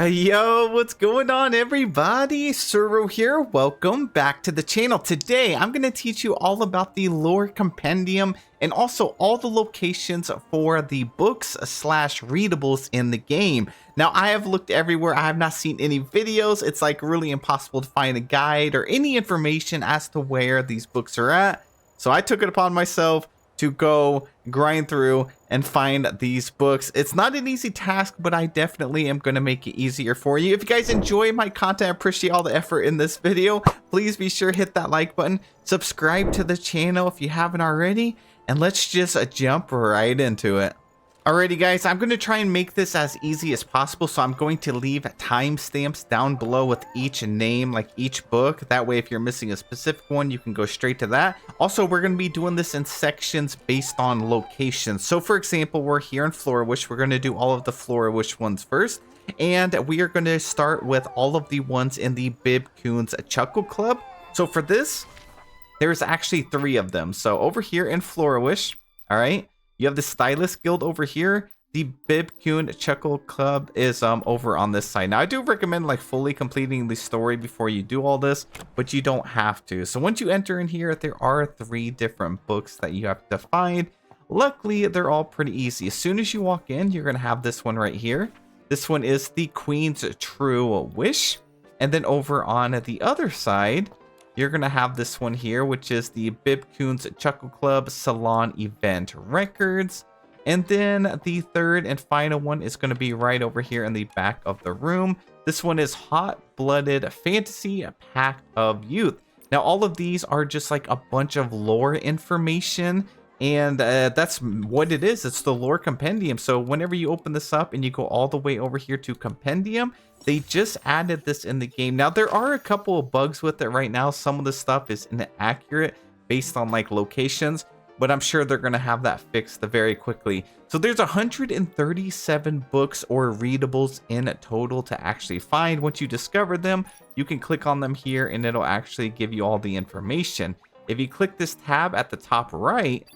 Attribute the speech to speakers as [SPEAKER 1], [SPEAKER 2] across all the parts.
[SPEAKER 1] Yo, what's going on everybody? Suro here. Welcome back to the channel. Today, I'm going to teach you all about the Lore Compendium and also all the locations for the books slash readables in the game. Now, I have looked everywhere. I have not seen any videos. It's like really impossible to find a guide or any information as to where these books are at. So I took it upon myself to go grind through and find these books. It's not an easy task, but I definitely am going to make it easier for you. If you guys enjoy my content, I appreciate all the effort in this video. Please be sure to hit that like button, subscribe to the channel if you haven't already, and let's just jump right into it. Alrighty guys, I'm going to try and make this as easy as possible, so I'm going to leave timestamps down below with each name, like each book. That way if you're missing a specific one, you can go straight to that. Also, we're going to be doing this in sections based on locations. So for example, we're here in Florawish. We're going to do all of the Florawish ones first. And we are going to start with all of the ones in the Bibcoon's Chuckle Club. So for this, there's actually 3 of them. So over here in Florawish, alright, you have the Stylist Guild over here. The Bibcoon Chuckle Club is over on this side. Now, I do recommend like fully completing the story before you do all this, but you don't have to. So once you enter in here, there are 3 different books that you have to find. Luckily, they're all pretty easy. As soon as you walk in, you're going to have this one right here. This one is the Queen's True Wish. And then over on the other side, you're going to have this one here, which is the Bibcoon's Chuckle Club Salon Event Records. And then the third and final one is going to be right over here in the back of the room. This one is Hot-Blooded Fantasy Pact of Youth. Now, all of these are just like a bunch of lore information. And that's what it is. It's the Lore Compendium. So whenever you open this up and you go all the way over here to Compendium, they just added this in the game. Now, there are a couple of bugs with it right now. Some of the stuff is inaccurate based on like locations, but I'm sure they're going to have that fixed very quickly. So there's 137 books or readables in total to actually find. Once you discover them, you can click on them here and it'll actually give you all the information. If you click this tab at the top right,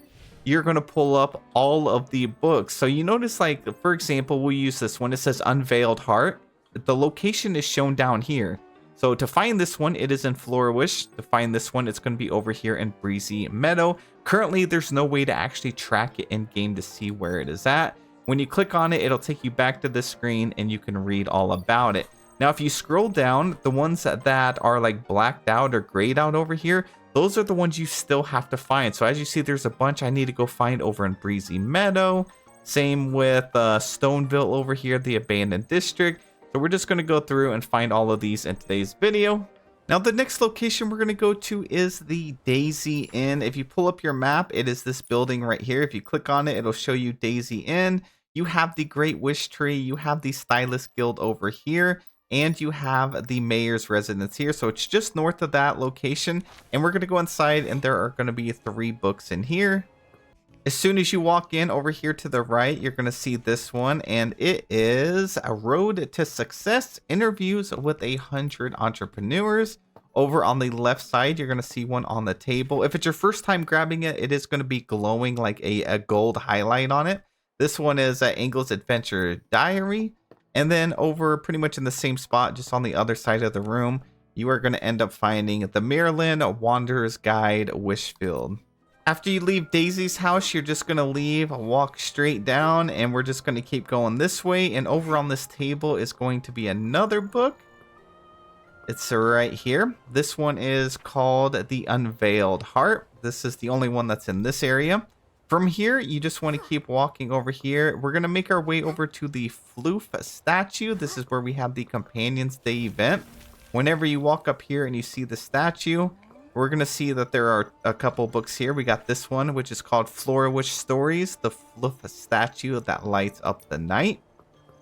[SPEAKER 1] you're going to pull up all of the books. So you notice, like, for example, we'll use this one. It says Unveiled Heart. The location is shown down here. So to find this one, it is in Florawish. To find this one, it's going to be over here in Breezy Meadow. Currently, there's no way to actually track it in game to see where it is at. When you click on it, it'll take you back to this screen and you can read all about it. Now, if you scroll down, the ones that are like blacked out or grayed out over here, those are the ones you still have to find. So as you see, there's a bunch I need to go find over in Breezy Meadow. Same with Stoneville over here, the abandoned district. So we're just going to go through and find all of these in today's video. Now, the next location we're going to go to is the Daisy Inn. If you pull up your map, it is this building right here. If you click on it, it'll show you Daisy Inn. You have the Great Wish Tree. You have the Stylist Guild over here. And you have the mayor's residence here. So it's just north of that location. And we're going to go inside and there are going to be 3 books in here. As soon as you walk in over here to the right, you're going to see this one. And it is A Road to Success, Interviews with 100 Entrepreneurs. Over on the left side, you're going to see one on the table. If it's your first time grabbing it, it is going to be glowing like a gold highlight on it. This one is Angle's Adventure Diary. And then over pretty much in the same spot, just on the other side of the room, you are going to end up finding the Miraland Wanderer's Guide Wishfield. After you leave Daisy's house, you're just going to leave, walk straight down, and we're just going to keep going this way. And over on this table is going to be another book. It's right here. This one is called The Unveiled Heart. This is the only one that's in this area. From here, you just want to keep walking over here. We're going to make our way over to the Floof statue. This is where we have the Companions Day event. Whenever you walk up here and you see the statue, we're going to see that there are a couple books here. We got this one, which is called Florawish Stories, the Floof statue that lights up the night.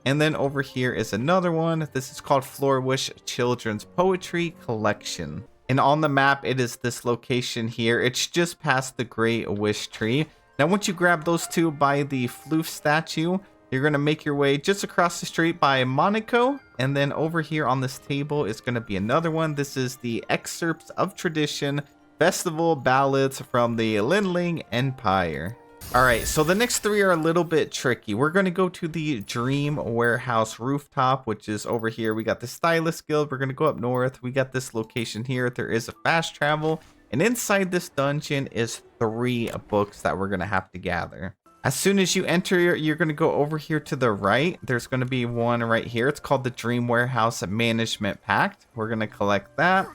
[SPEAKER 1] And then over here is another one. This is called Florawish Children's Poetry Collection. And on the map, it is this location here. It's just past the Great Wish Tree. Now, once you grab those 2 by the Floof statue, you're going to make your way just across the street by Monaco. And then over here on this table is going to be another one. This is the Excerpts of Tradition Festival Ballads from the Linling Empire. All right, so the next three are a little bit tricky. We're going to go to the Dream Warehouse rooftop, which is over here. We got the Stylist Guild. We're going to go up north. We got this location here. There is a fast travel. And inside this dungeon is 3 books that we're going to have to gather. As soon as you enter, you're going to go over here to the right. There's going to be one right here. It's called the Dream Warehouse Management Pact. We're going to collect that.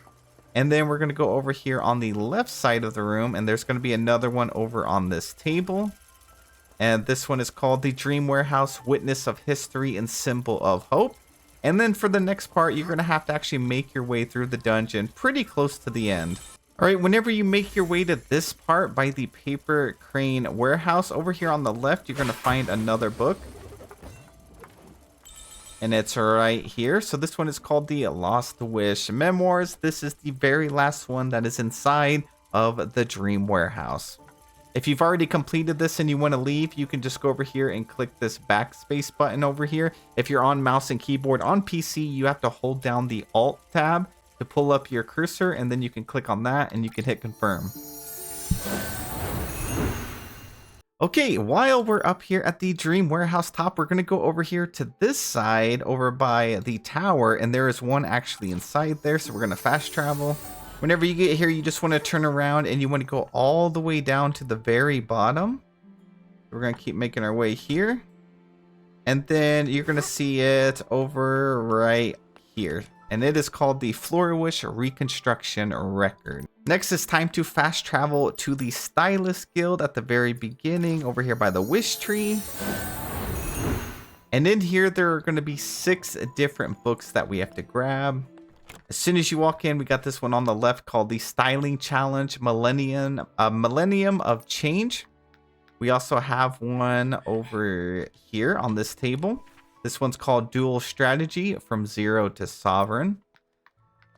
[SPEAKER 1] And then we're going to go over here on the left side of the room, and there's going to be another one over on this table. And this one is called the Dream Warehouse Witness of History and Symbol of Hope. And then for the next part, you're going to have to actually make your way through the dungeon pretty close to the end. All right, whenever you make your way to this part by the Paper Crane Warehouse, over here on the left, you're going to find another book. And it's right here. So this one is called the Lost Wish Memoirs. This is the very last one that is inside of the Dream Warehouse. If you've already completed this and you want to leave, you can just go over here and click this backspace button over here. If you're on mouse and keyboard on PC, you have to hold down the Alt tab to pull up your cursor, and then you can click on that and you can hit confirm. Okay, while we're up here at the Dream Warehouse top, we're going to go over here to this side over by the tower, and there is one actually inside there, so we're going to fast travel. Whenever you get here, you just want to turn around and you want to go all the way down to the very bottom. We're going to keep making our way here. And then you're going to see it over right here. And it is called the Florawish Reconstruction Record. Next, it's time to fast travel to the Stylist Guild at the very beginning over here by the Wish Tree. And in here, there are going to be 6 different books that we have to grab. As soon as you walk in, we got this one on the left called the Styling Challenge Millennium of Change. We also have one over here on this table. This one's called Duel Strategy from Zero to Sovereign.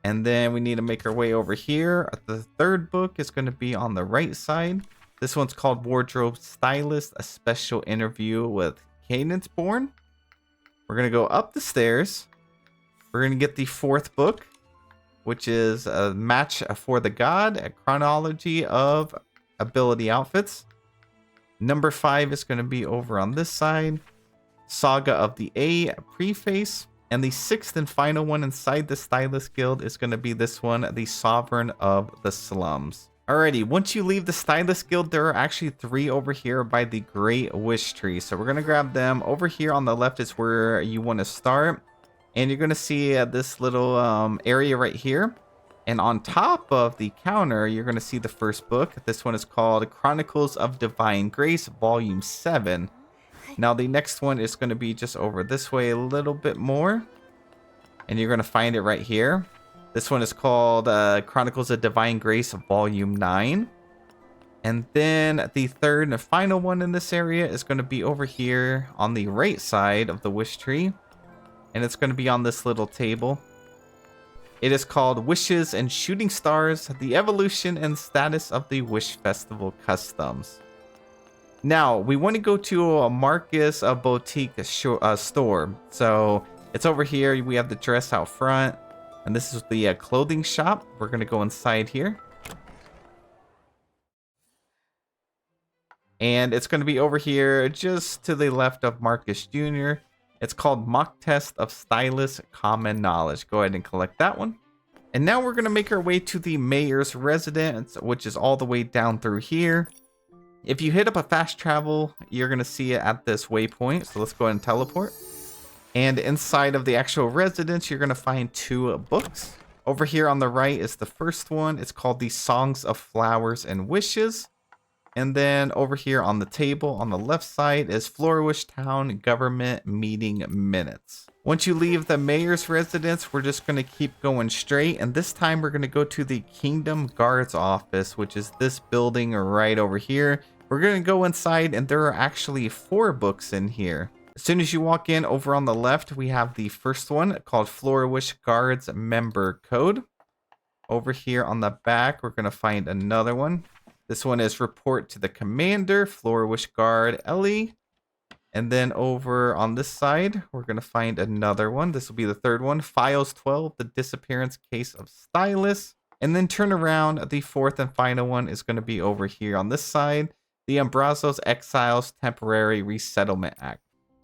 [SPEAKER 1] And then we need to make our way over here. The third book is going to be on the right side. This one's called Wardrobe Stylist, a special interview with Cadence Born. We're going to go up the stairs. We're going to get the 4th book, which is a match for the god, a chronology of ability outfits. Number 5 is going to be over on this side. Saga of the A, Preface. And the 6th and final one inside the Stylist Guild is going to be this one, the Sovereign of the Slums. Alrighty, once you leave the Stylist Guild, there are actually 3 over here by the Great Wish Tree. So we're going to grab them. Over here on the left is where you want to start. And you're going to see this little area right here. And on top of the counter, you're going to see the first book. This one is called Chronicles of Divine Grace, Volume 7. Now, the next one is going to be just over this way a little bit more. And you're going to find it right here. This one is called Chronicles of Divine Grace, Volume 9. And then the third and final one in this area is going to be over here on the right side of the Wish Tree. And it's going to be on this little table. It is called Wishes and Shooting Stars, the Evolution and Status of the Wish Festival Customs. Now, we want to go to a Marcus boutique store. So it's over here. We have the dress out front. And this is the clothing shop. We're going to go inside here. And it's going to be over here just to the left of Marcus Jr. It's called Mock Test of Stylist Common Knowledge. Go ahead and collect that one. And now we're going to make our way to the Mayor's Residence, which is all the way down through here. If you hit up a fast travel, you're going to see it at this waypoint. So let's go ahead and teleport. And inside of the actual residence, you're going to find 2 books. Over here on the right is the first one. It's called the Songs of Flowers and Wishes. And then over here on the table on the left side is Florawish Town Government Meeting Minutes. Once you leave the Mayor's Residence, we're just going to keep going straight. And this time we're going to go to the Kingdom Guard's office, which is this building right over here. We're going to go inside and there are actually 4 books in here. As soon as you walk in, over on the left, we have the first one called Florawish Guard's Member Code. Over here on the back, we're going to find another one. This one is Report to the Commander, Florawish Guard Ellie. And then over on this side, we're going to find another one. This will be the third one, Files 12, The Disappearance Case of Stylist. And then turn around, the 4th and final one is going to be over here on this side. the Umbraso's Exiles Temporary Resettlement Act.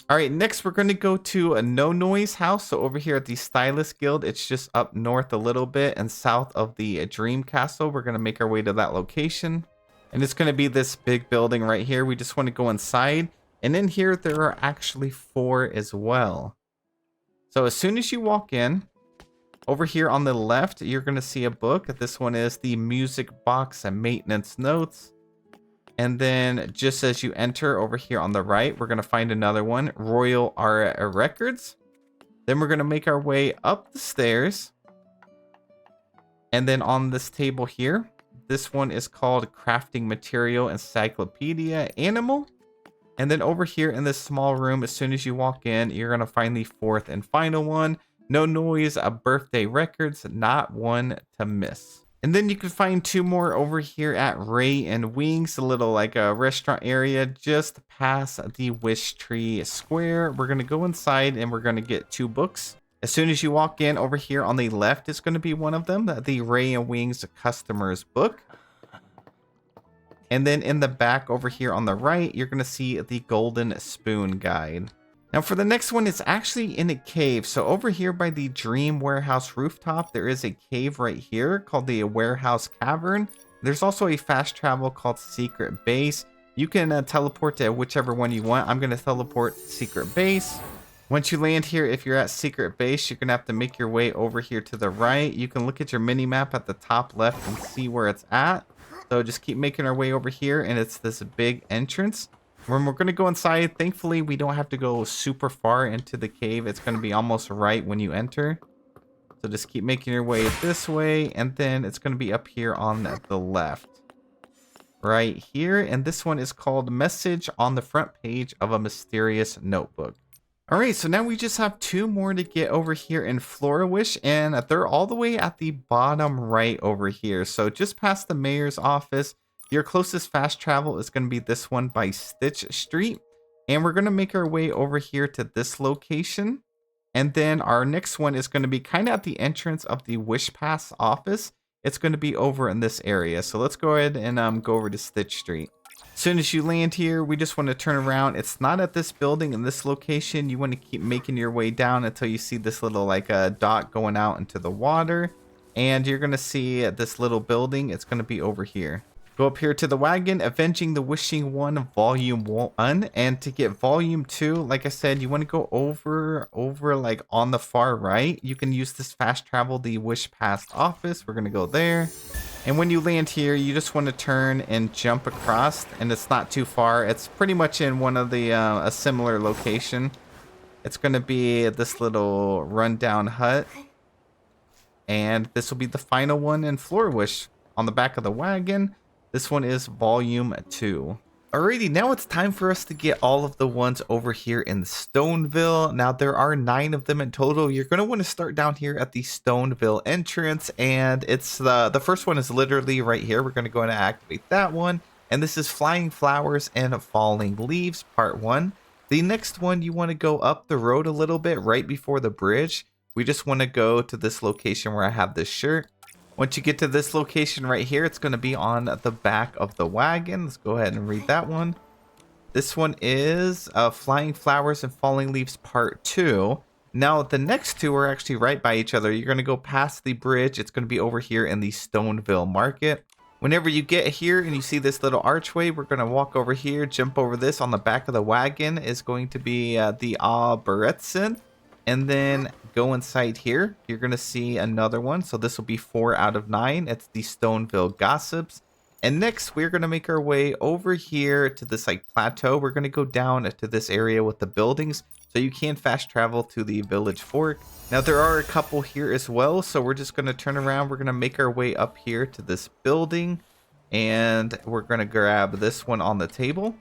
[SPEAKER 1] All right, next we're going to go to a No Noise house. So over here at the Stylist Guild, it's just up north a little bit and south of the Dream Castle. We're going to make our way to that location. And it's going to be this big building right here. We just want to go inside. And in here, there are actually 4 as well. So as soon as you walk in, over here on the left, you're going to see a book. This one is the Music Box and Maintenance Notes. And then just as you enter over here on the right, we're going to find another one, Royal Art Records. Then we're going to make our way up the stairs. And then on this table here, this one is called Crafting Material Encyclopedia Animal. And then over here in this small room, as soon as you walk in, you're going to find the 4th and final one, No Noise, a Birthday Records, Not One to Miss. And then you can find 2 more over here at Ray and Wings, a little like a restaurant area just past the Wish Tree Square. We're going to go inside and we're going to get 2 books. As soon as you walk in over here on the left, it's going to be one of them, the Ray and Wings Customer's Book. And then in the back over here on the right, you're going to see the Golden Spoon Guide. Now for the next one, it's actually in a cave. So over here by the Dream Warehouse rooftop, there is a cave right here called the Warehouse Cavern. There's also a fast travel called Secret Base. You can teleport to whichever one you want. I'm going to teleport to Secret Base. Once you land here, if you're at Secret Base, you're going to have to make your way over here to the right. You can look at your mini map at the top left and see where it's at. So just keep making our way over here, and it's this big entrance. When we're going to go inside, thankfully, we don't have to go super far into the cave. It's going to be almost right when you enter. So just keep making your way this way, and then it's going to be up here on the left. Right here, and this one is called Message on the Front Page of a Mysterious Notebook. Alright, so now we just have 2 more to get over here in Florawish, and they're all the way at the bottom right over here. So just past the mayor's office, your closest fast travel is going to be this one by Stitch Street. And we're going to make our way over here to this location. And then our next one is going to be kind of at the entrance of the Wish Pass office. It's going to be over in this area. So let's go ahead and go over to Stitch Street. As soon as you land here, we just want to turn around. It's not at this building in this location. You want to keep making your way down until you see this little like a dot going out into the water. And you're going to see this little building. It's going to be over here. Go up here to the wagon, Avenging the Wishing One, Volume 1. And to get Volume 2, like I said, you want to go over like on the far right. You can use this fast travel, the Wish Past office. We're going to go there. And when you land here, you just want to turn and jump across. And it's not too far. It's pretty much in one of the, a similar location. It's going to be this little rundown hut. And this will be the final one in Florawish on the back of the wagon. This one is Volume 2. Alrighty, now it's time for us to get all of the ones over here in Stoneville. Now there are 9 of them in total. You're going to want to start down here at the Stoneville entrance, and it's the first one is literally right here. We're going to go and activate that one, and this is Flying Flowers and Falling Leaves Part 1. The next one, you want to go up the road a little bit right before the bridge. We just want to go to this location where I have this shirt. Once you get to this location right here, it's going to be on the back of the wagon. Let's go ahead and read that one. This one is Flying Flowers and Falling Leaves Part 2. Now, the next 2 are actually right by each other. You're going to go past the bridge. It's going to be over here in the Stoneville Market. Whenever you get here and you see this little archway, we're going to walk over here, jump over this. On the back of the wagon is going to be the Beretson. And then go inside here. You're going to see another one. So this will be 4 out of 9. It's the Stoneville Gossips. And next, we're going to make our way over here to this like plateau. We're going to go down to this area with the buildings. So you can fast travel to the Village Fork. Now there are a couple here as well. So we're just going to turn around. We're going to make our way up here to this building. And we're going to grab this one on the table.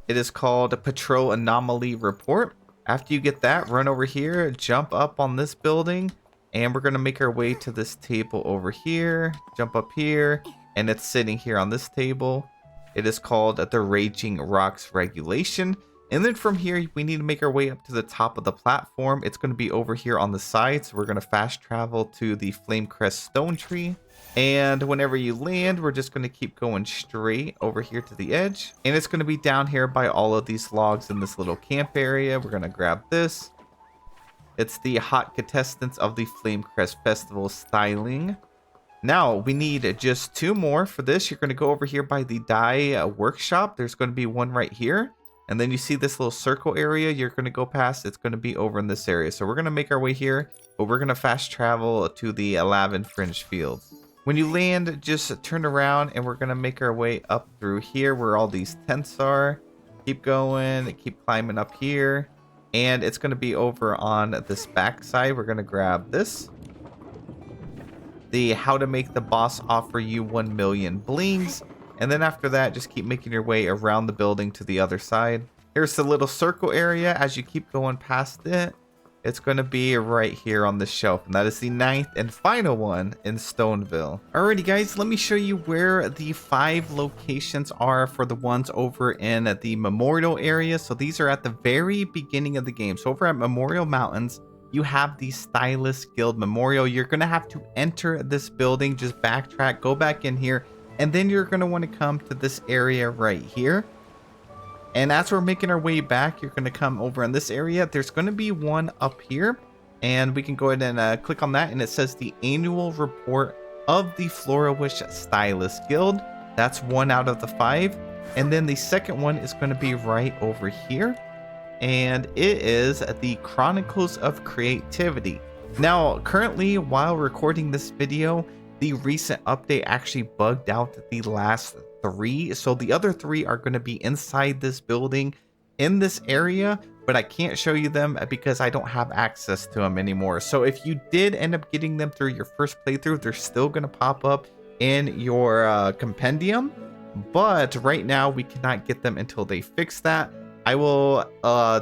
[SPEAKER 1] It is called a Patrol Anomaly Report. After you get that, run over here, jump up on this building, and we're going to make our way to this table over here, jump up here, and it's sitting here on this table. It is called the Raging Rocks Regulation. And then from here, we need to make our way up to the top of the platform. It's going to be over here on the side. So we're going to fast travel to the Flamecrest Stone Tree. And whenever you land, we're just going to keep going straight over here to the edge. And it's going to be down here by all of these logs in this little camp area. We're going to grab this. It's the hot contestants of the Flamecrest Festival styling. Now, we need just 2 more for this. You're going to go over here by the dye workshop. There's going to be one right here. And then you see this little circle area you're going to go past. It's going to be over in this area. So we're going to make our way here, but we're going to fast travel to the Lavin Fringe Fields. When you land, just turn around and we're going to make our way up through here where all these tents are. Keep going, keep climbing up here. And it's going to be over on this back side. We're going to grab this. The how to make the boss offer you 1 million blings. And then after that, just keep making your way around the building to the other side. Here's the little circle area. As you keep going past it, it's going to be right here on the shelf. And that is the 9th and final one in Stoneville. Alrighty guys, let me show you where the 5 locations are for the ones over in the Memorial area. So these are at the very beginning of the game. So over at Memorial Mountains, you have the Stylist Guild Memorial. You're going to have to enter this building, just backtrack, go back in here. And then you're going to want to come to this area right here. And as we're making our way back, you're going to come over in this area. There's going to be one up here. And we can go ahead and click on that. And it says the annual report of the Florawish Stylist Guild. That's 1 out of the 5. And then the second one is going to be right over here. And it is the Chronicles of Creativity. Now, currently, while recording this video, the recent update actually bugged out the last 3. So the other 3 are going to be inside this building in this area, but I can't show you them because I don't have access to them anymore. So if you did end up getting them through your first playthrough, they're still going to pop up in your compendium. But right now we cannot get them until they fix that. I will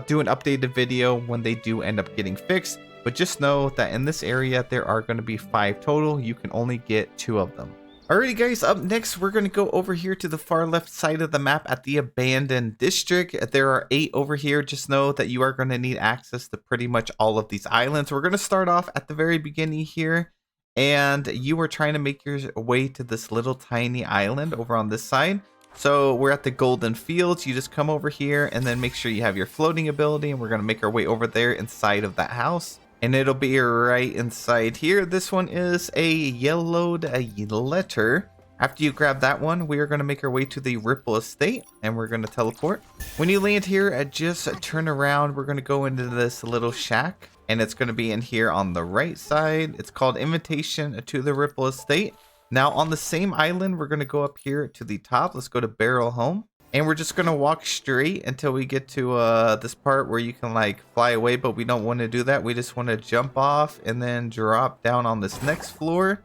[SPEAKER 1] do an updated video when they do end up getting fixed. But just know that in this area, there are going to be 5 total. You can only get 2 of them. Alrighty guys, up next, we're going to go over here to the far left side of the map at the Abandoned District. There are 8 over here. Just know that you are going to need access to pretty much all of these islands. We're going to start off at the very beginning here. And you are trying to make your way to this little tiny island over on this side. So we're at the Golden Fields. You just come over here and then make sure you have your floating ability. And we're going to make our way over there inside of that house. And it'll be right inside here. This one is a yellowed letter. After you grab that one, we are going to make our way to the Ripple Estate. And we're going to teleport. When you land here, just turn around. We're going to go into this little shack. And it's going to be in here on the right side. It's called Invitation to the Ripple Estate. Now on the same island, we're going to go up here to the top. Let's go to Barrel Home. And we're just going to walk straight until we get to this part where you can like fly away. But we don't want to do that. We just want to jump off and then drop down on this next floor.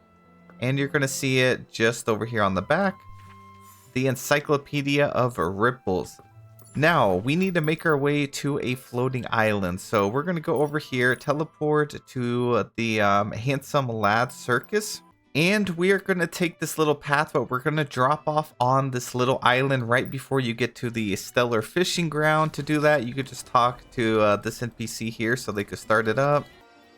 [SPEAKER 1] And you're going to see it just over here on the back. The Encyclopedia of Ripples. Now we need to make our way to a floating island. So we're going to go over here, teleport to the Handsome Lad Circus. And we are going to take this little path, but we're going to drop off on this little island right before you get to the Stellar Fishing Ground. To do that, you could just talk to this NPC here so they could start it up.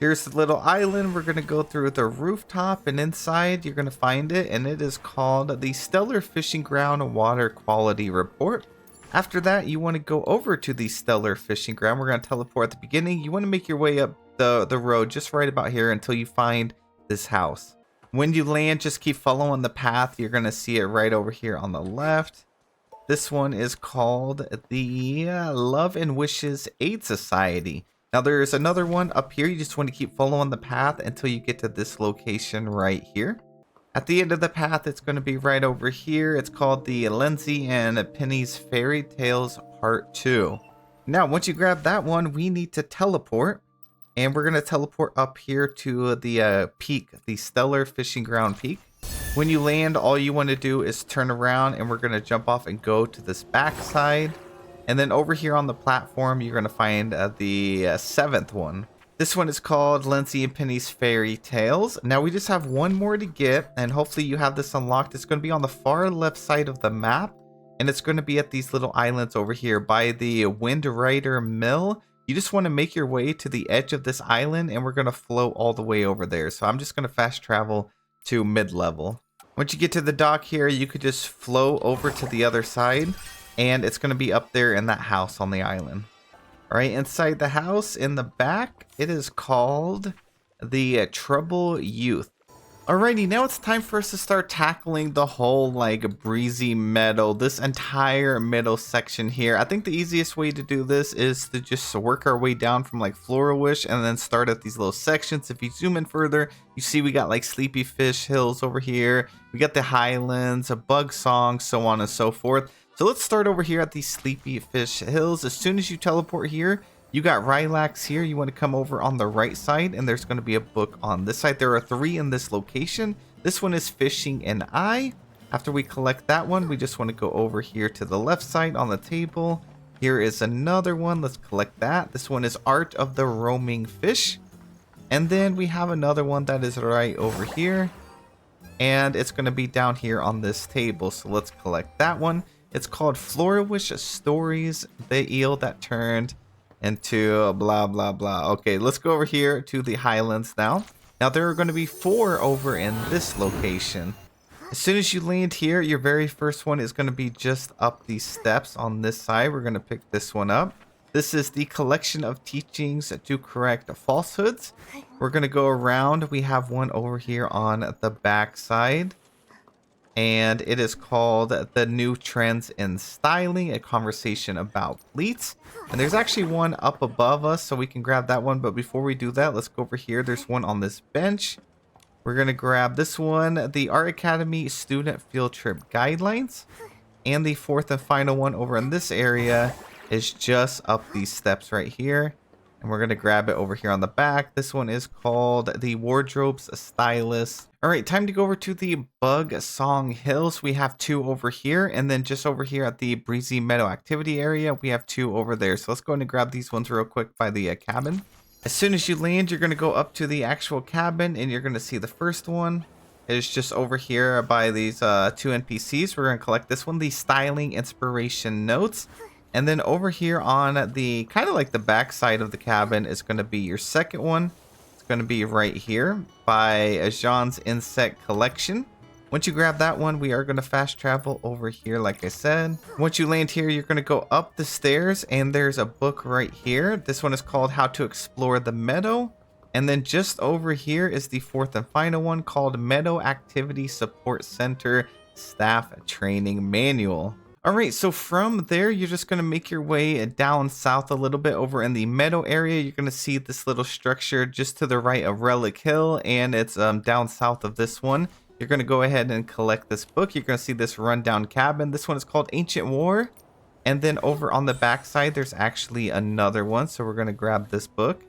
[SPEAKER 1] Here's the little island. We're going to go through the rooftop, and inside you're going to find it, and it is called the Stellar Fishing Ground Water Quality Report. After that, you want to go over to the Stellar Fishing Ground. We're going to teleport at the beginning. You want to make your way up the road just right about here until you find this house. When you land, just keep following the path. You're going to see it right over here on the left. This one is called the Love and Wishes Aid Society. Now there's another one up here. You just want to keep following the path until you get to this location right here. At the end of the path, it's going to be right over here. It's called the Lindsay and Penny's Fairy Tales Part 2. Now, once you grab that one, we need to teleport. And we're going to teleport up here to the peak, the Stellar Fishing Ground peak. When you land, all you want to do is turn around and we're going to jump off and go to this back side. And then over here on the platform, you're going to find the 7th one. This one is called Lindsay and Penny's Fairy Tales. Now we just have one more to get, and hopefully you have this unlocked. It's going to be on the far left side of the map. and it's going to be at these little islands over here by the Wind Rider Mill. You just want to make your way to the edge of this island, and we're going to float all the way over there. So I'm just going to fast travel to mid-level. Once you get to the dock here, you could just flow over to the other side, and it's going to be up there in that house on the island. All right, inside the house in the back, it is called the Trouble Youth. Alrighty, now it's time for us to start tackling the whole like Breezy Meadow, this entire middle section here. I think the easiest way to do this is to just work our way down from like Florawish and then start at these little sections. If you zoom in further, you see we got like Sleepy Fish Hills over here. We got the Highlands, a Bug Song, so on and so forth. So let's start over here at these Sleepy Fish Hills. As soon as you teleport here, you got Rylax here. You want to come over on the right side, and there's going to be a book on this side. There are 3 in this location. This one is Fishing and Eye. After we collect that one, we just want to go over here to the left side on the table. Here is another one. Let's collect that. This one is Art of the Roaming Fish. And then we have another one that is right over here. And it's going to be down here on this table. So let's collect that one. It's called Florawish Stories, the eel that turned into blah blah blah. Okay, let's go over here to the Highlands now. Now there are going to be 4 over in this location. As soon as you land here, your very first one is going to be just up these steps on this side. We're going to pick this one up. This is the collection of teachings to correct falsehoods. We're going to go around. We have one over here on the back side, and it is called The New Trends in Styling, a conversation about pleats. And there's actually one up above us, so we can grab that one. But before we do that, let's go over here. There's one on this bench. We're going to grab this one, the Art Academy Student Field Trip Guidelines. And the 4th and final one over in this area is just up these steps right here. And we're going to grab it over here on the back. This one is called the Wardrobe's Stylist. All right, time to go over to the Bug Song Hills. We have 2 over here, and then just over here at the Breezy Meadow activity area, we have 2 over there. So let's go ahead and grab these ones real quick by the cabin. As soon as you land, you're going to go up to the actual cabin, and you're going to see the first one. It's just over here by these 2 NPCs. We're going to collect this one, the Styling Inspiration Notes. And then over here on the kind of like the back side of the cabin is going to be your second one. Going to be right here by Jean's Insect Collection. Once you grab that one, we are going to fast travel over here like I said. Once you land here, you're going to go up the stairs, and there's a book right here. This one is called How to Explore the Meadow. And then just over here is the 4th and final one called Meadow Activity Support Center Staff Training Manual. Alright, so from there, you're just going to make your way down south a little bit. Over in the meadow area, you're going to see this little structure just to the right of Relic Hill, and it's down south of this one. You're going to go ahead and collect this book. You're going to see this rundown cabin. This one is called Ancient War. And then over on the back side, there's actually another one. So we're going to grab this book.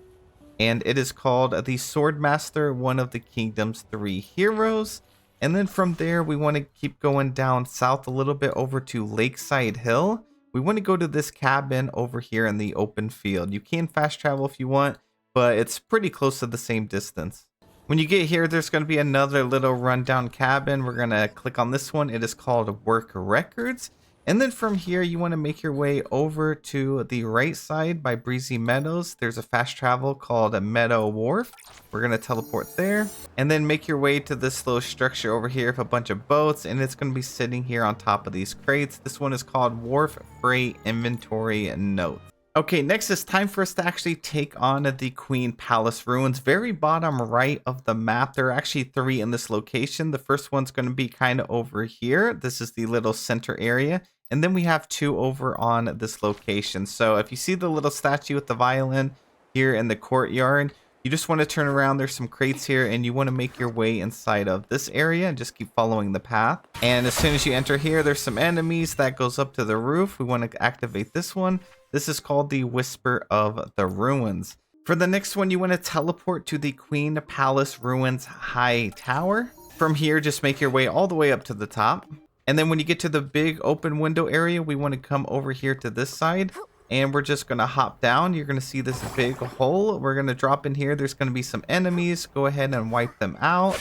[SPEAKER 1] And it is called The Swordmaster, One of the Kingdom's 3 Heroes. And then from there, we want to keep going down south a little bit over to Lakeside Hill. We want to go to this cabin over here in the open field. You can fast travel if you want, but it's pretty close to the same distance. When you get here, there's going to be another little rundown cabin. We're going to click on this one. It is called Work Records. And then from here, you want to make your way over to the right side by Breezy Meadows. There's a fast travel called a Meadow Wharf. We're going to teleport there. And then make your way to this little structure over here with a bunch of boats. And it's going to be sitting here on top of these crates. This one is called Wharf Freight Inventory Notes. Okay, next it's time for us to actually take on the Queen Palace Ruins. Very bottom right of the map. There are actually 3 in this location. The first one's going to be kind of over here. This is the little center area. And then we have 2 over on this location. So if you see the little statue with the violin here in the courtyard, you just want to turn around. There's some crates here, and you want to make your way inside of this area and just keep following the path. And as soon as you enter here, there's some enemies that goes up to the roof. We want to activate this one. This is called the Whisper of the Ruins. For the next one, you want to teleport to the Queen Palace Ruins High Tower. From here, just make your way all the way up to the top. And then when you get to the big open window area, we want to come over here to this side. And we're just going to hop down. You're going to see this big hole. We're going to drop in here. There's going to be some enemies. Go ahead and wipe them out.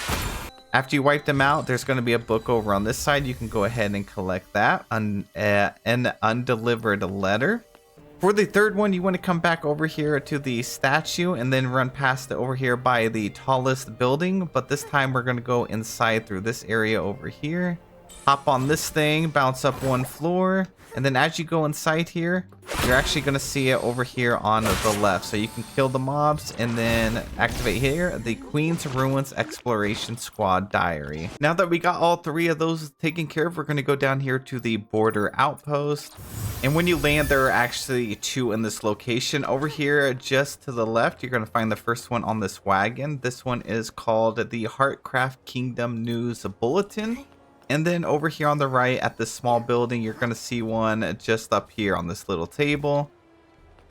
[SPEAKER 1] After you wipe them out, there's going to be a book over on this side. You can go ahead and collect that. An undelivered letter. For the third one, you want to come back over here to the statue and then run past it over here by the tallest building. But this time we're going to go inside through this area over here. Hop on this thing, bounce up one floor. And then as you go inside here, you're actually going to see it over here on the left. So you can kill the mobs and then activate here the Queen's Ruins Exploration Squad Diary. Now that we got all three of those taken care of, we're going to go down here to the border outpost. And when you land, there are actually two in this location. Over here, just to the left, you're going to find the first one on this wagon. This one is called the Heartcraft Kingdom News Bulletin. And then over here on the right at this small building, you're going to see one just up here on this little table.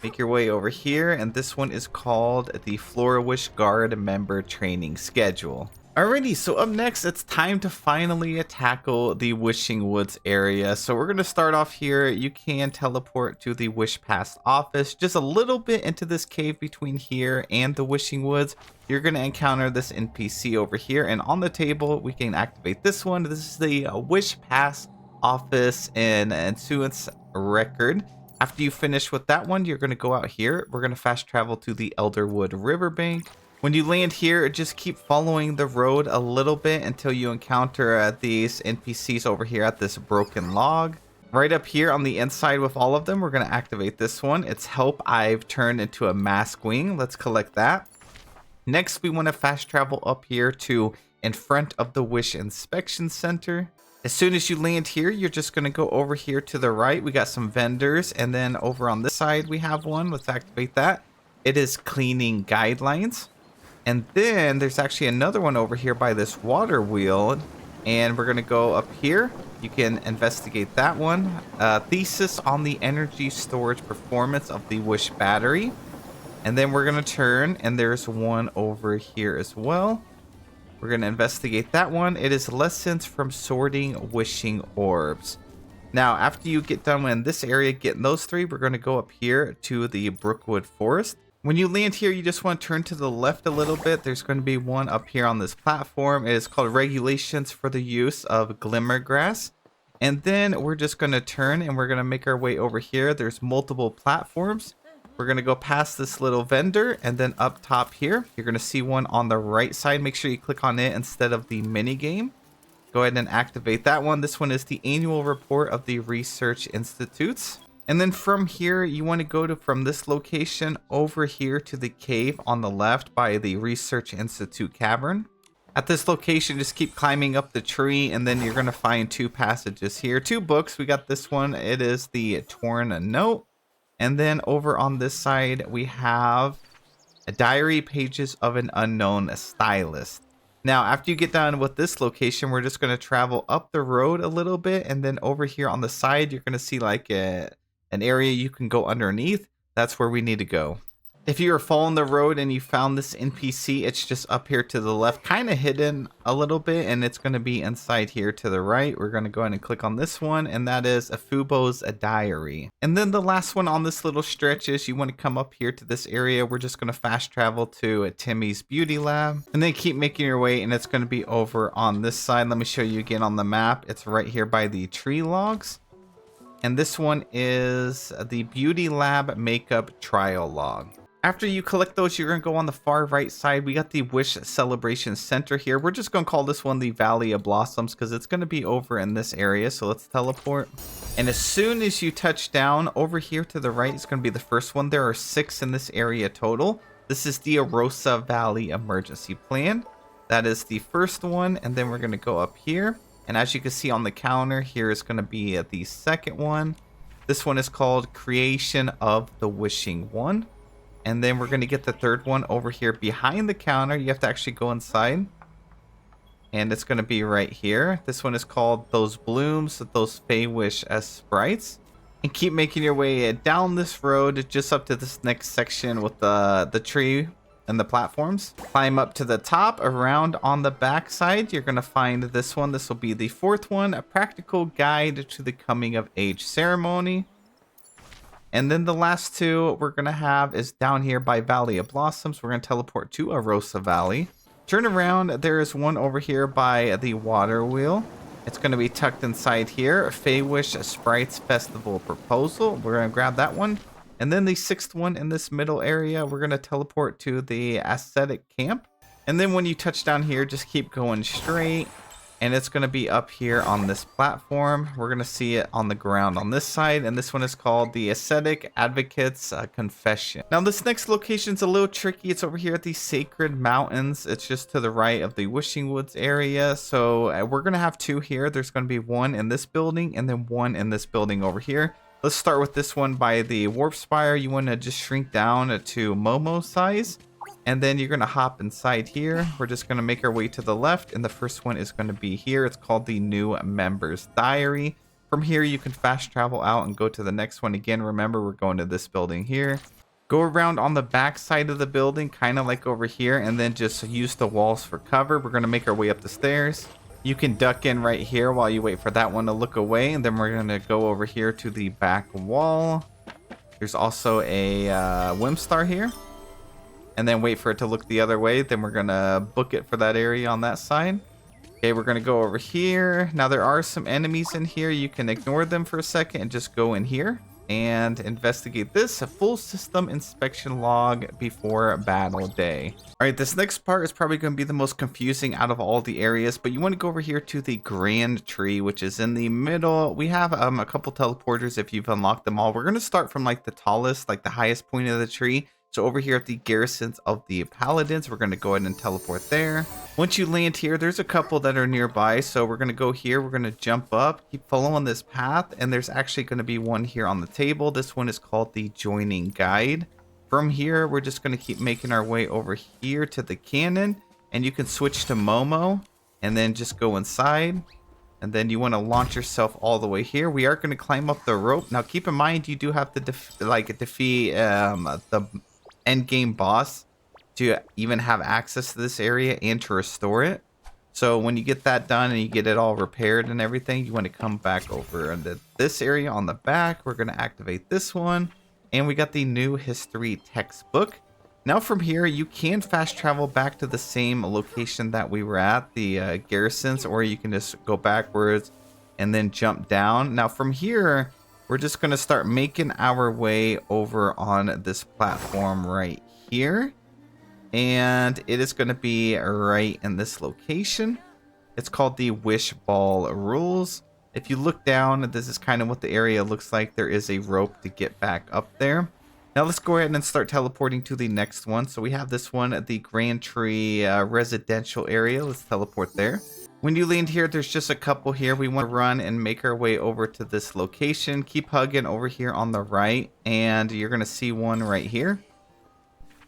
[SPEAKER 1] Make your way over here, and this one is called the Florawish Guard Member Training Schedule. Alrighty, so up next, it's time to finally tackle the Wishing Woods area. So we're going to start off here. You can teleport to the Wish Past office just a little bit into this cave between here and the Wishing Woods. You're going to encounter this NPC over here, and on the table, we can activate this one. This is the Wish Past office and Insuance record. After you finish with that one, you're going to go out here. We're going to fast travel to the Elderwood Riverbank. When you land here, just keep following the road a little bit until you encounter these NPCs over here at this broken log. Right up here on the inside with all of them, we're going to activate this one. It's Help I've Turned into a Mask Wing. Let's collect that. Next, we want to fast travel up here to in front of the Wish Inspection Center. As soon as you land here, you're just going to go over here to the right. We got some vendors, and then over on this side, we have one. Let's activate that. It is Cleaning Guidelines. And then there's actually another one over here by this water wheel. And we're going to go up here. You can investigate that one. Thesis on the energy storage performance of the Wish battery. And then we're going to turn, and there's one over here as well. We're going to investigate that one. It is Lessons from Sorting Wishing Orbs. Now, after you get done in this area, getting those three, we're going to go up here to the Brookwood Forest. When you land here, you just want to turn to the left a little bit. There's going to be one up here on this platform. It is called Regulations for the Use of Glimmergrass. And then we're just going to turn and we're going to make our way over here. There's multiple platforms. We're going to go past this little vendor, and then up top here, you're going to see one on the right side. Make sure you click on it instead of the mini game. Go ahead and activate that one. This one is the annual report of the Research Institutes. And then from here, you want to go to from this location over here to the cave on the left by the Research Institute cavern. At this location, just keep climbing up the tree, and then you're going to find two passages here. Two books. We got this one. It is the Torn Note. And then over on this side, we have a Diary Pages of an Unknown Stylist. Now, after you get done with this location, we're just going to travel up the road a little bit. And then over here on the side, you're going to see like an area you can go underneath. That's where we need to go. If you are following the road and you found this NPC, it's just up here to the left, kind of hidden a little bit, and it's going to be inside here to the right. We're going to go ahead and click on this one, and that is Afubo's Diary. And then the last one on this little stretch is you want to come up here to this area. We're just going to fast travel to Timmy's Beauty Lab, and then keep making your way, and it's going to be over on this side. Let me show you again on the map. It's right here by the tree logs. And this one is the Beauty Lab Makeup Trial Log. After you collect those, you're going to go on the far right side. We got the Wish Celebration Center here. We're just going to call this one the Valley of Blossoms because it's going to be over in this area. So let's teleport. And as soon as you touch down over here to the right, it's going to be the first one. There are 6 in this area total. This is the Arosa Valley Emergency Plan. That is the first one. And then we're going to go up here. And as you can see on the counter, here is going to be the second one. This one is called Creation of the Wishing One. And then we're going to get the third one over here behind the counter. You have to actually go inside. And it's going to be right here. This one is called Those Blooms, Those Feywish as Sprites. And keep making your way down this road just up to this next section with the tree and the platforms. Climb up to the top. Around on the back side, you're going to find this one. This will be the fourth one. A Practical Guide to the Coming of Age Ceremony. And then the last two we're going to have is down here by Valley of Blossoms. We're going to teleport to Arosa Valley. Turn around, there is one over here by the water wheel. It's going to be tucked inside here. Feywish Sprites Festival Proposal. We're going to grab that one. And then the sixth one in this middle area, we're going to teleport to the Ascetic Camp. And then when you touch down here, just keep going straight. And it's going to be up here on this platform. We're going to see it on the ground on this side. And this one is called the Ascetic Advocates Confession. Now, this next location is a little tricky. It's over here at the Sacred Mountains. It's just to the right of the Wishing Woods area. So we're going to have two here. There's going to be one in this building and then one in this building over here. Let's start with this one by the Warp Spire. You want to just shrink down to Momo size. And then you're going to hop inside here. We're just going to make our way to the left. And the first one is going to be here. It's called the New Members Diary. From here, you can fast travel out and go to the next one. Again, remember, we're going to this building here. Go around on the back side of the building, kind of like over here. And then just use the walls for cover. We're going to make our way up the stairs. You can duck in right here while you wait for that one to look away. And then we're going to go over here to the back wall. There's also a Whimstar here. And then wait for it to look the other way. Then we're going to book it for that area on that side. Okay, we're going to go over here. Now, there are some enemies in here. You can ignore them for a second and just go in here and investigate this. A full system inspection log before battle day. All right, this next part is probably going to be the most confusing out of all the areas, but you want to go over here to the Grand Tree, which is in the middle. We have a couple teleporters if you've unlocked them all. We're going to start from like the tallest, like the highest point of the tree. So over here at the garrisons of the Paladins, we're going to go ahead and teleport there. Once you land here, there's a couple that are nearby. So we're going to go here. We're going to jump up, keep following this path. And there's actually going to be one here on the table. This one is called the Joining Guide. From here, we're just going to keep making our way over here to the cannon. And you can switch to Momo and then just go inside. And then you want to launch yourself all the way here. We are going to climb up the rope. Now, keep in mind, you do have to defeat the end game boss to even have access to this area and to restore it. So when you get that done and you get it all repaired and everything, you want to come back over into this area on the back. We're going to activate this one, and we got the new history textbook. Now from here, you can fast travel back to the same location that we were at, the garrisons, or you can just go backwards and then jump down. Now from here, we're just going to start making our way over on this platform right here. And it is going to be right in this location. It's called the Wish Ball Rules. If you look down, this is kind of what the area looks like. There is a rope to get back up there. Now let's go ahead and start teleporting to the next one. So we have this one at the Grand Tree residential area. Let's teleport there. When you land here, there's just a couple here. We want to run and make our way over to this location. Keep hugging over here on the right, and you're going to see one right here.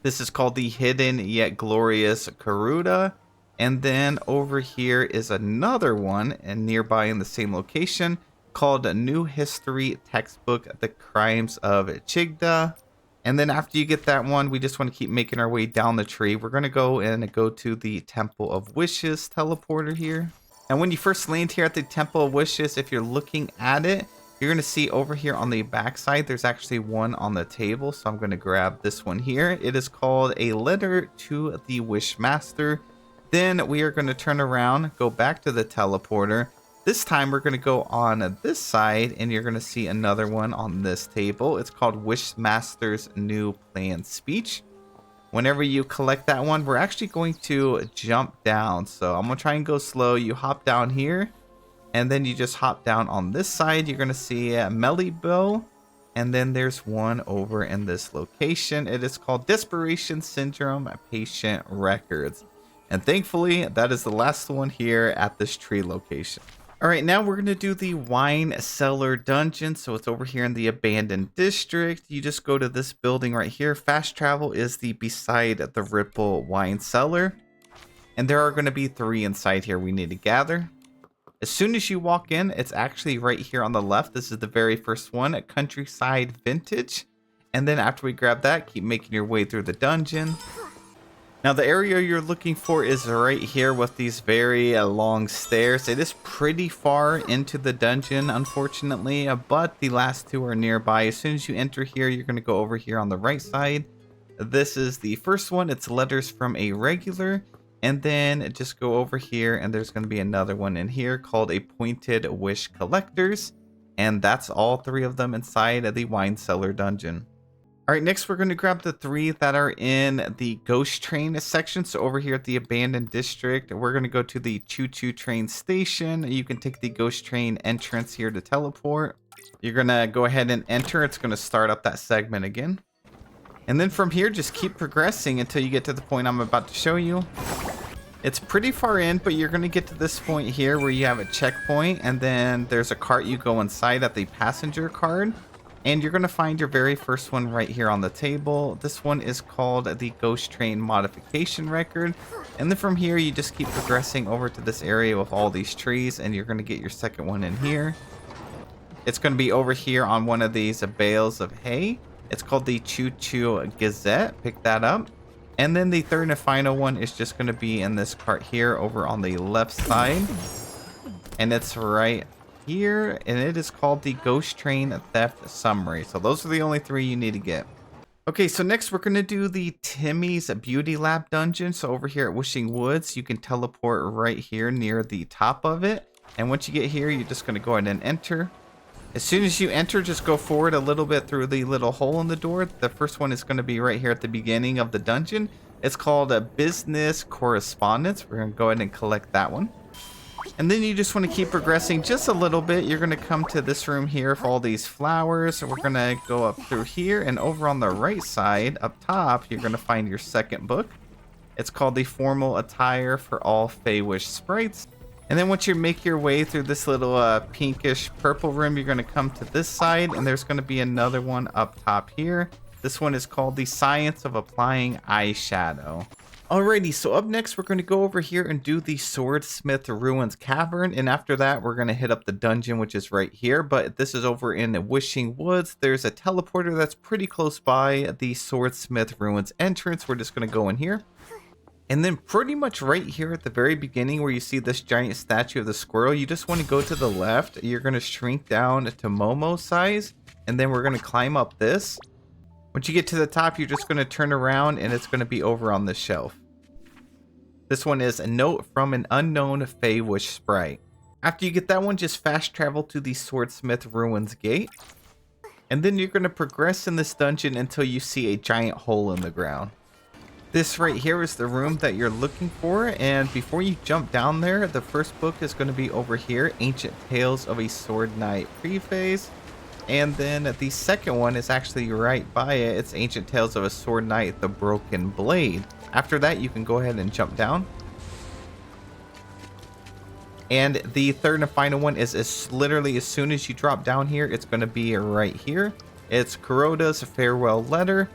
[SPEAKER 1] This is called the Hidden Yet Glorious Karuda. And then over here is another one, and nearby in the same location, called a New History Textbook, The Crimes of Chigda. And then after you get that one, we just want to keep making our way down the tree. We're going to go in and go to the Temple of Wishes teleporter here. And when you first land here at the Temple of Wishes, if you're looking at it, you're going to see over here on the back side, there's actually one on the table. So I'm going to grab this one here. It is called A Letter to the Wishmaster. Then we are going to turn around, go back to the teleporter. This time we're going to go on this side, and you're going to see another one on this table. It's called Wishmaster's New Plan Speech. Whenever you collect that one, we're actually going to jump down. So I'm going to try and go slow. You hop down here, and then you just hop down on this side. You're going to see Mellybo, and then there's one over in this location. It is called Desperation Syndrome Patient Records. And thankfully, that is the last one here at this tree location. All right, now we're going to do the Wine Cellar Dungeon. So it's over here in the Abandoned District. You just go to this building right here. Fast travel is the beside the Ripple Wine Cellar. And there are going to be 3 inside here we need to gather. As soon as you walk in, it's actually right here on the left. This is the very first one, a Countryside Vintage. And then after we grab that, keep making your way through the dungeon. Now the area you're looking for is right here with these very long stairs. It is pretty far into the dungeon, unfortunately, but the last 2 are nearby. As soon as you enter here, you're going to go over here on the right side. This is the first one. It's Letters from a Regular. And then just go over here and there's going to be another one in here called a Pointed Wish Collectors. And that's all 3 of them inside of the Wine Cellar dungeon. All right, next we're going to grab the 3 that are in the Ghost Train section. So over here at the Abandoned District, we're going to go to the Choo Choo Train Station. You can take the Ghost Train entrance here to teleport. You're going to go ahead and enter. It's going to start up that segment again. And then from here, just keep progressing until you get to the point I'm about to show you. It's pretty far in, but you're going to get to this point here where you have a checkpoint, and then there's a cart you go inside at the passenger card, and you're going to find your very first one right here on the table. This one is called the Ghost Train Modification Record, and then from here you just keep progressing over to this area with all these trees, and you're going to get your second one in here. It's going to be over here on one of these bales of hay. It's called the Choo Choo Gazette. Pick that up. And then the third and final one is just going to be in this cart here over on the left side. And it's right here. And it is called the Ghost Train Theft Summary. So those are the only 3 you need to get. Okay, so next we're going to do the Timmy's Beauty Lab dungeon. So over here at Wishing Woods, you can teleport right here near the top of it. And once you get here, you're just going to go ahead and enter. As soon as you enter, just go forward a little bit through the little hole in the door. The first one is going to be right here at the beginning of the dungeon. It's called a Business Correspondence. We're going to go ahead and collect that one. And then you just want to keep progressing just a little bit. You're going to come to this room here with all these flowers. We're going to go up through here. And over on the right side, up top, you're going to find your second book. It's called the Formal Attire for All Feywish Sprites. And then once you make your way through this little pinkish purple room, you're going to come to this side, and there's going to be another one up top here. This one is called the Science of Applying Eyeshadow. Alrighty, so up next we're going to go over here and do the Swordsmith Ruins Cavern, and after that we're going to hit up the dungeon, which is right here, but this is over in Wishing Woods. There's a teleporter that's pretty close by the Swordsmith Ruins entrance. We're just going to go in here. And then pretty much right here at the very beginning where you see this giant statue of the squirrel, you just want to go to the left. You're going to shrink down to Momo size, and then we're going to climb up this. Once you get to the top, you're just going to turn around and it's going to be over on this shelf. This one is a note from an unknown Feywish sprite. After you get that one, just fast travel to the Swordsmith Ruins gate. And then you're going to progress in this dungeon until you see a giant hole in the ground. This right here is the room that you're looking for, and before you jump down there, the first book is going to be over here, Ancient Tales of a Sword Knight Preface. And then the second one is actually right by it. It's Ancient Tales of a Sword Knight, The Broken Blade. After that, you can go ahead and jump down. And the third and final one is literally as soon as you drop down here, it's going to be right here. It's Kuroda's Farewell Letter.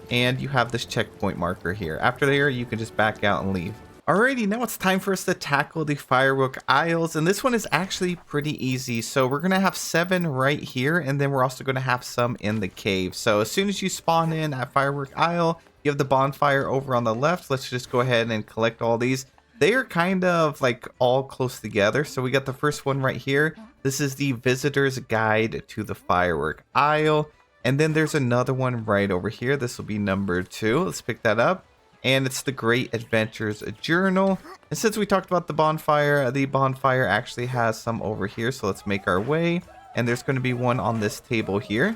[SPEAKER 1] And you have this checkpoint marker here. After there, you can just back out and leave. Alrighty, now it's time for us to tackle the Firework Isles. And this one is actually pretty easy. So we're going to have 7 right here. And then we're also going to have some in the cave. So as soon as you spawn in at Firework Isle, you have the bonfire over on the left. Let's just go ahead and collect all these. They are kind of like all close together. So we got the first one right here. This is the Visitor's Guide to the Firework Isle. And then there's another one right over here. This will be number 2. Let's pick that up. And it's the Great Adventures Journal. And since we talked about the bonfire actually has some over here. So let's make our way. And there's going to be one on this table here.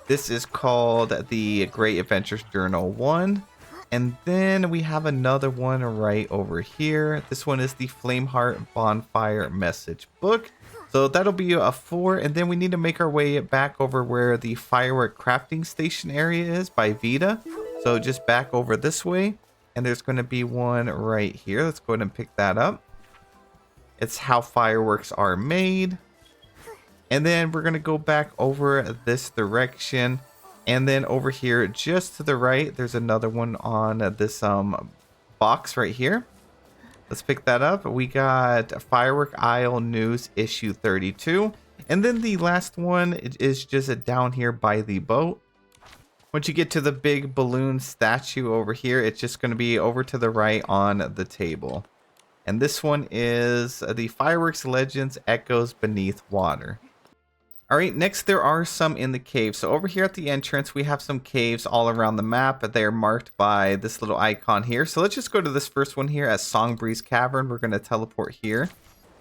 [SPEAKER 1] This is called the Great Adventures Journal 1. And then we have another one right over here. This one is the Flameheart Bonfire Message Book. So that'll be a 4, and then we need to make our way back over where the Firework Crafting Station area is by Vita. So just back over this way, and there's going to be one right here. Let's go ahead and pick that up. It's How Fireworks Are Made. And then we're going to go back over this direction, and then over here just to the right, there's another one on this box right here. Let's pick that up. We got Firework Isle News issue 32. And then the last one is just down here by the boat. Once you get to the big balloon statue over here, it's just going to be over to the right on the table. And this one is the Fireworks Legends Echoes Beneath Water. All right, next there are some in the cave. So over here at the entrance, we have some caves all around the map. They are marked by this little icon here. So let's just go to this first one here at Songbreeze Cavern. We're going to teleport here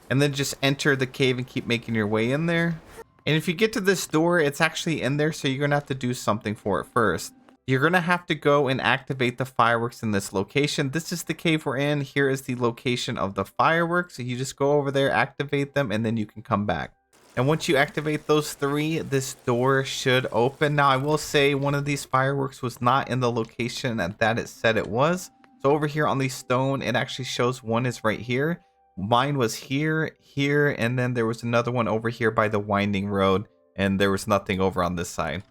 [SPEAKER 1] and then just enter the cave and keep making your way in there. And if you get to this door, it's actually in there, so you're going to have to do something for it first. You're going to have to go and activate the fireworks in this location. This is the cave we're in. Here is the location of the fireworks. So you just go over there, activate them, and then you can come back. And once you activate those 3, this door should open. Now, I will say one of these fireworks was not in the location that it said it was. So over here on the stone, it actually shows one is right here. Mine was here, here, and then there was another one over here by the winding road, and there was nothing over on this side.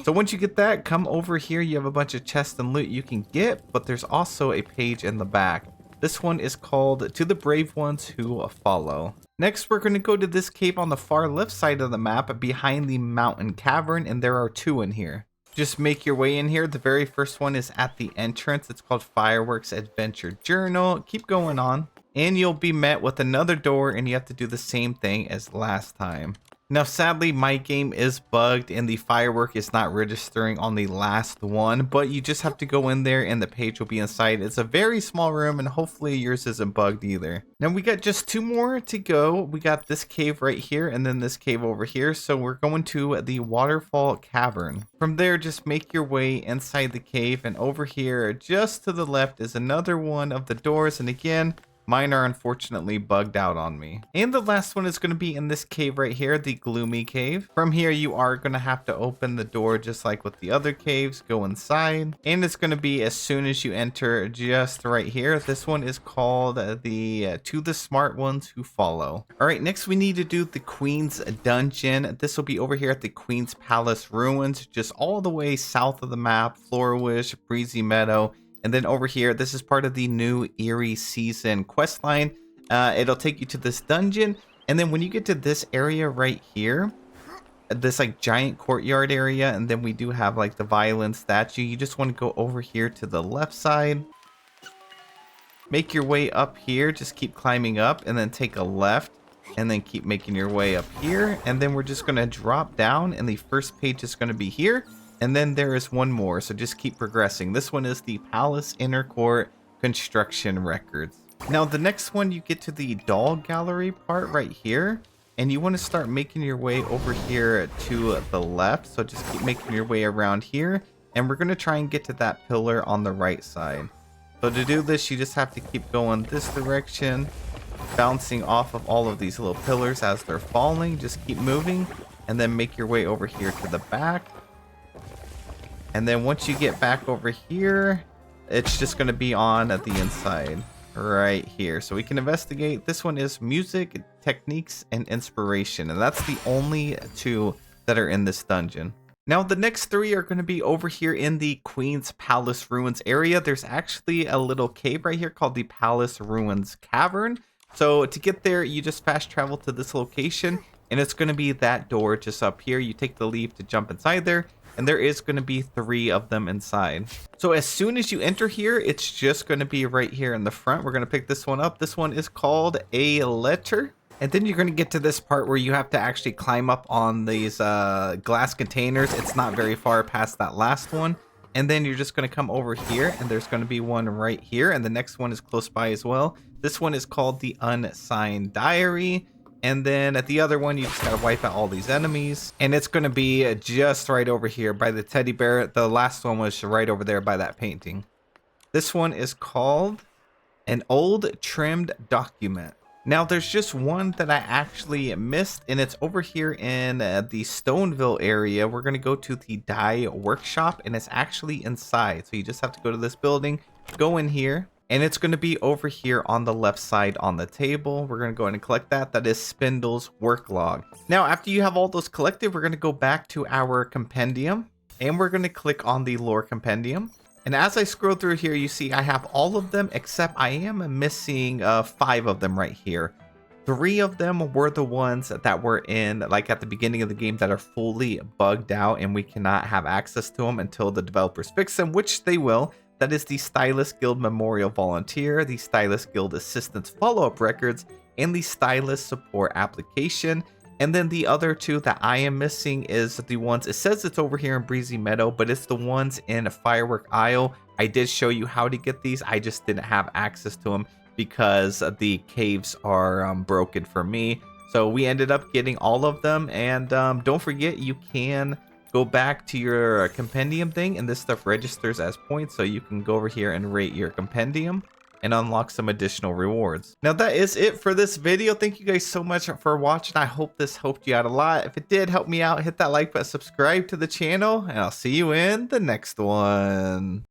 [SPEAKER 1] So once you get that, come over here. You have a bunch of chests and loot you can get, but there's also a page in the back. This one is called To the Brave Ones Who Follow. Next, we're going to go to this cave on the far left side of the map behind the mountain cavern, and there are 2 in here. Just make your way in here. The very first one is at the entrance. It's called Fireworks Adventure Journal. Keep going on, and you'll be met with another door, and you have to do the same thing as last time. Now, sadly, my game is bugged and the firework is not registering on the last one, but you just have to go in there and the page will be inside. It's a very small room and hopefully yours isn't bugged either. Now, we got just 2 more to go. We got this cave right here and then this cave over here. So we're going to the Waterfall Cavern. From there, just make your way inside the cave, and over here, just to the left, is another one of the doors. And again, mine are unfortunately bugged out on me. And the last one is going to be in this cave right here, the Gloomy Cave. From here, you are going to have to open the door just like with the other caves. Go inside. And it's going to be as soon as you enter just right here. This one is called the To the Smart Ones Who Follow. All right, next we need to do the Queen's Dungeon. This will be over here at the Queen's Palace Ruins, just all the way south of the map. Florawish, Breezy Meadow. And then over here, this is part of the new Eerie Season quest line. It'll take you to this dungeon. And then when you get to this area right here, this like giant courtyard area, and then we do have like the violin statue. You just want to go over here to the left side. Make your way up here. Just keep climbing up and then take a left. And then keep making your way up here. And then we're just going to drop down. And the first page is going to be here. And then there is one more, so just keep progressing. This one is the Palace Inner Court Construction Records. Now, the next one, you get to the Doll Gallery part right here. And you want to start making your way over here to the left. So just keep making your way around here. And we're going to try and get to that pillar on the right side. So to do this, you just have to keep going this direction. Bouncing off of all of these little pillars as they're falling. Just keep moving. And then make your way over here to the back. And then once you get back over here, it's just going to be on at the inside right here. So we can investigate. This one is Music, Techniques, and Inspiration. And that's the only 2 that are in this dungeon. Now, the next 3 are going to be over here in the Queen's Palace Ruins area. There's actually a little cave right here called the Palace Ruins Cavern. So to get there, you just fast travel to this location. And it's going to be that door just up here. You take the leap to jump inside there. And there is going to be 3 of them inside. So as soon as you enter here, it's just going to be right here in the front. We're going to pick this one up. This one is called A Letter. And then you're going to get to this part where you have to actually climb up on these glass containers. It's not very far past that last one. And then you're just going to come over here and there's going to be one right here. And the next one is close by as well. This one is called the Unsigned Diary. And then at the other one, you just gotta wipe out all these enemies. And it's gonna be just right over here by the teddy bear. The last one was right over there by that painting. This one is called An Old Trimmed Document. Now there's just one that I actually missed, and it's over here in the Stoneville area. We're gonna go to the dye workshop, and it's actually inside. So you just have to go to this building, go in here. And it's going to be over here on the left side on the table. We're going to go ahead and collect that. That is Spindle's work log. Now, after you have all those collected, we're going to go back to our compendium. And we're going to click on the Lore Compendium. And as I scroll through here, you see I have all of them, except I am missing 5 of them right here. 3 of them were the ones that were in, like at the beginning of the game, that are fully bugged out. And we cannot have access to them until the developers fix them, which they will. That is the Stylist Guild Memorial Volunteer, the Stylist Guild Assistance Follow-Up Records, and the Stylist Support Application. And then the other two that I am missing is the ones, it says it's over here in Breezy Meadow, but it's the ones in Firework Isle. I did show you how to get these. I just didn't have access to them because the caves are broken for me. So we ended up getting all of them. And don't forget, you can go back to your compendium thing, and this stuff registers as points. So you can go over here and rate your compendium and unlock some additional rewards. Now that is it for this video. Thank you guys so much for watching. I hope this helped you out a lot. If it did, help me out, hit that like button, subscribe to the channel, and I'll see you in the next one.